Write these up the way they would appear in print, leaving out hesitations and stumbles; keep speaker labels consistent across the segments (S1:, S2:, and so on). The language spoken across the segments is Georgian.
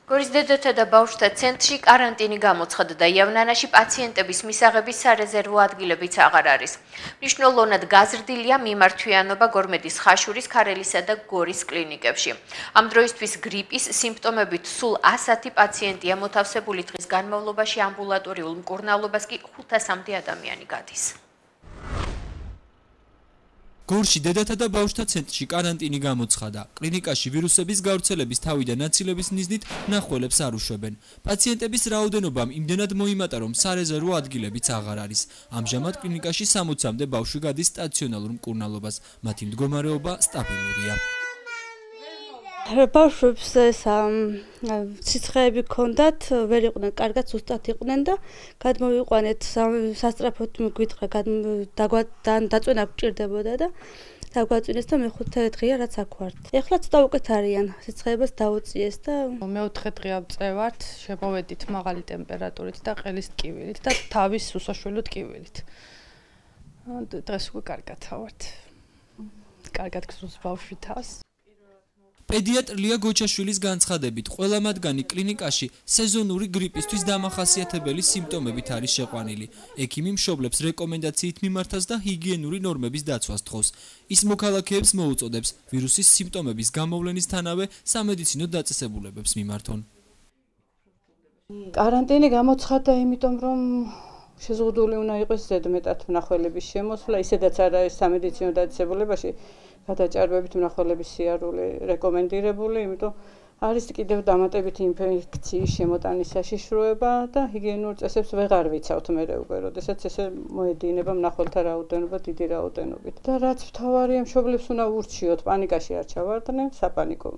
S1: გორის დედათა და ბავშვთა ცენტრში კარანტინი გამოცხადდა და იავნანაში პაციენტების მისაღების სარეზერვო ადგილებიც აღარ არის. მნიშვნელოვნად გაზრდილია მიმართვიანობა გორმედის ხაშურის, ქარელისა და გორის კლინიკებში. ამ დროისთვის გრიპის სიმპტომებით სულ 100 პაციენტია მოთავსებული, დღის განმავლობაში ამბულატორიულ მკურნალობას კი 500-მდე ადამიანი გადის.
S2: გორში დედათა და ბავშვთა ცენტრში კარანტინი გამოცხადა. კლინიკაში ვირუსების გავრცელების თავიდან აცილების მიზნით მნახველებს არ უშვებენ. პაციენტების რაოდენობამ იმდენად მოიმატა, რომ სარეზერვო ადგილებიც აღარ არის. ამჟამად კლინიკაში 60-მდე ბავშვი გადის სტაციონარულ მკურნალობას. მათი მდგომარეობა სტაბილურია.
S3: ბავშვებს ციცხეები ჰქონდათ, ვერ იყვნენ კარგად, ზუსტად იყვნენ და გადმოვიყვანეთ სასწრაფოდ გვიტყა დაწვენა გჭირდებოდა და დაგვაწვინეს და მეხუთე დღეა რაც აქ ვართ. ეხლა ცოტა უკეთ არიან, ციცხეებას დაუწიეს და
S4: მეოთხე დღე ავწევართ, შემოვედით მაღალი ტემპერატურით და ყელის ტკივილით და თავის უსაშველო ტკივილით. დღეს უკვე კარგად ვართ. კარგად გსურს ბავშვი თავს.
S2: პედიატრ ლია გოჩაშვილის განცხადებით, ყველა მათგანი კლინიკაში სეზონური გრიპისთვის დამახასიათებელი სიმპტომებით არის შეყვანილი. ექიმი მშობლებს რეკომენდაციით მიმართავს და ჰიგიენური ნორმების დაცვას თხოვს. ის მოქალაქეებს მოუწოდებს ვირუსის სიმპტომების გამოვლენისთანავე სამედიცინო დაწესებულებებს მიმართონ.
S4: კარანტინი გამოცხადდა, იმიტომ რომ შეზღუდული უნდა იყოს ზედმეტად მნახველების შემოსვლა, ისედაც არ არის სამედიცინო დაწესებულებაში გადაჭარბებით მნახველების სიარული რეკომენდირებული, იმიტომ არის კიდევ დამატებითი ინფექციის შემოტანის საშიშროება და ჰიგიენურ წესებს ვეღარ ვიცავთ მერე უკვე, როდესაც ესე მოედინება მნახველთა რაოდენობა დიდი რაოდენობით. და რაც მთავარია, მშობლებს უნდა ურჩიოთ, პანიკაში არ ჩავარდნენ, საპანიკო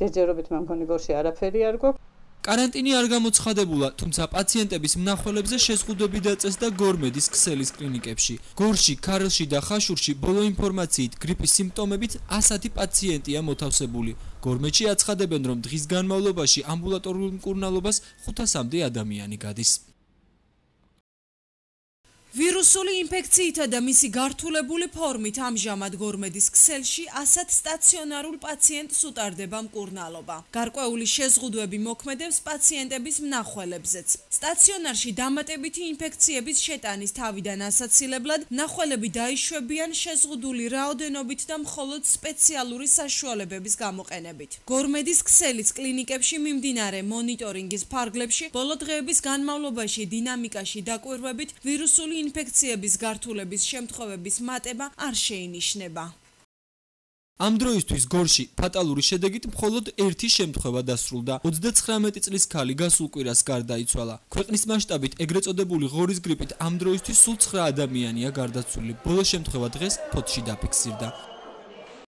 S4: ჯერჯერობით მე მგონი გორში არაფერი არ გვაქვს.
S2: კარანტინი არ გამოცხადებულა, თუმცა პაციენტების მნახველებზე შეზღუდვები დაწეს და გორმედის ქსელის კლინიკებში. გორში, ქარელში და ხაშურში ბოლო ინფორმაციით გრიპის სიმპტომებით 100 პაციენტია მოთავსებული. გორმედში აცხადებენ, რომ დღის განმავლობაში ამბულატორიულ მკურნალობას 500-მდე ადამიანი გადის.
S5: ვირუსული ინფექციითა და მისი გართულებული ფორმით ამჟამად გორმედის ქსელში 100 სტაციონარულ პაციენტს უტარდება მკურნალობა. გარკვეული შეზღუდვები მოქმედებს პაციენტების მნახველებზეც. სტაციონარში დამატებითი ინფექციების შეტანის თავიდან ასაცილებლად მნახველები დაიშვებიან შეზღუდული რაოდენობით და მხოლოდ სპეციალური საშუალებების გამოყენებით. გორმედის ქსელის კლინიკებში მიმდინარე მონიტორინგის ფარგლებში ბოლო დღეების განმავლობაში დინამიკაში დაკვირვებით ვირუსული ინფექციების გართულების შემთხვევების მატება არ შეინიშნება.
S2: ამ დროისთვის გორში ფატალური შედეგით მხოლოდ ერთი შემთხვევა დასრულდა. 39 წლის ქალი გასულ კვირას გარდაიცვალა. ქვეყნის მასშტაბით ეგრეთ წოდებული ღორის გრიპით ამ დროისთვის სულ 9 ადამიანია გარდაცვლილი. ბოლო შემთხვევა დღეს ფოთში დაფიქსირდა.